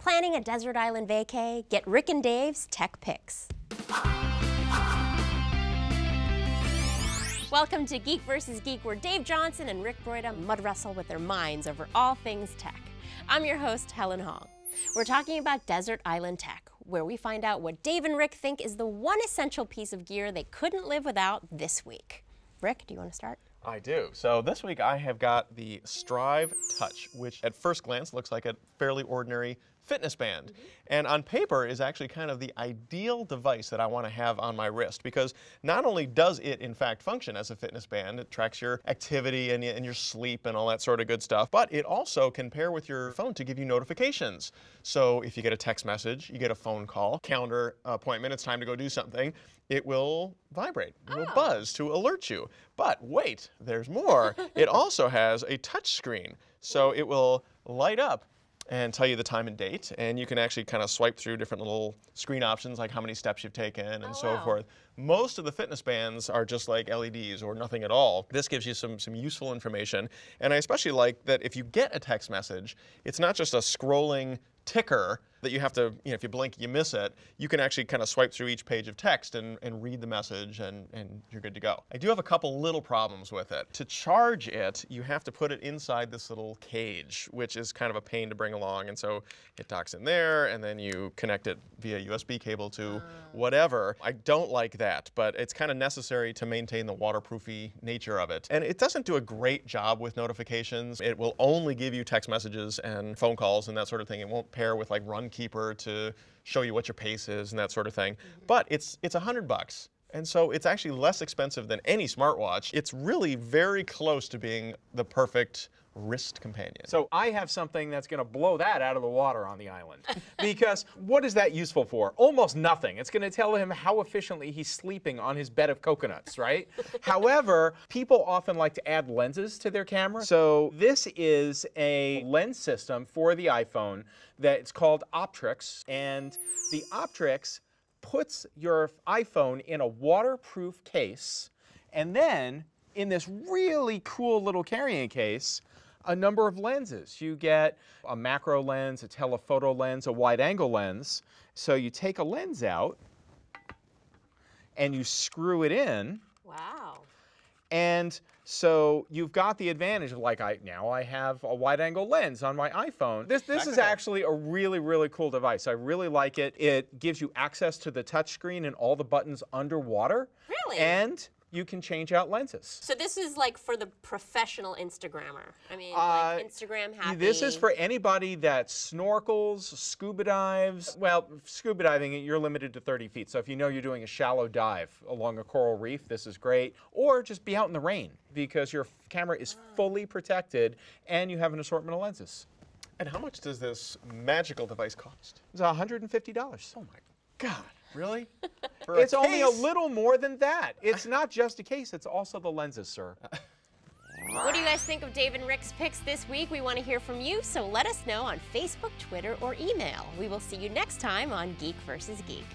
Planning a desert island vacay? Get Rick and Dave's Tech Picks. Welcome to Geek Vs. Geek, where Dave Johnson and Rick Broida mud wrestle with their minds over all things tech. I'm your host, Helen Hong. We're talking about desert island tech, where we find out what Dave and Rick think is the one essential piece of gear they couldn't live without this week. Rick, do you want to start? I do. So this week I have got the Striiv Touch, which at first glance looks like a fairly ordinary fitness band. And on paper is actually kind of the ideal device that I want to have on my wrist, because not only does it in fact function as a fitness band, it tracks your activity and your sleep and all that sort of good stuff, but it also can pair with your phone to give you notifications. So if you get a text message, you get a phone call, calendar appointment, it's time to go do something, it will vibrate, it will buzz to alert you. But wait, there's more. It also has a touch screen, so it will light up and tell you the time and date, and you can actually kind of swipe through different little screen options like how many steps you've taken and so forth. Most of the fitness bands are just like LEDs or nothing at all. This gives you some useful information, and I especially like that if you get a text message, it's not just a scrolling ticker that you have to, if you blink, you miss it. You can actually kind of swipe through each page of text and read the message, and you're good to go. I do have a couple little problems with it. To charge it, you have to put it inside this little cage, which is kind of a pain to bring along, and so it docks in there, and then you connect it via USB cable to whatever. I don't like that, but it's kind of necessary to maintain the waterproofy nature of it. And it doesn't do a great job with notifications. It will only give you text messages and phone calls and that sort of thing. It won't pair with like Runkeeper to show you what your pace is and that sort of thing. But it's $100. And so it's actually less expensive than any smartwatch. It's really very close to being the perfect wrist companion. So I have something that's going to blow that out of the water on the island. Because what is that useful for? Almost nothing. It's going to tell him how efficiently he's sleeping on his bed of coconuts, right? However, people often like to add lenses to their camera. So this is a lens system for the iPhone that's called Optix. And the Optix puts your iPhone in a waterproof case, and then in this really cool little carrying case, a number of lenses. You get a macro lens, a telephoto lens, a wide angle lens. So you take a lens out and you screw it in. Wow. And so you've got the advantage of now I have a wide angle lens on my iPhone. This is actually a really, really cool device. I really like it. It gives you access to the touch screen and all the buttons underwater. Really? And you can change out lenses. So this is like for the professional Instagrammer. I mean, like Instagram happy. This is for anybody that snorkels, scuba dives. Well, scuba diving, you're limited to 30 feet. So if you know you're doing a shallow dive along a coral reef, this is great. Or just be out in the rain, because your camera is fully protected and you have an assortment of lenses. And how much does this magical device cost? It's $150. Oh my God, really? It's only a little more than that. It's not just a case, it's also the lenses, sir. What do you guys think of Dave and Rick's picks this week? We want to hear from you, so let us know on Facebook, Twitter, or email. We will see you next time on Geek Vs. Geek.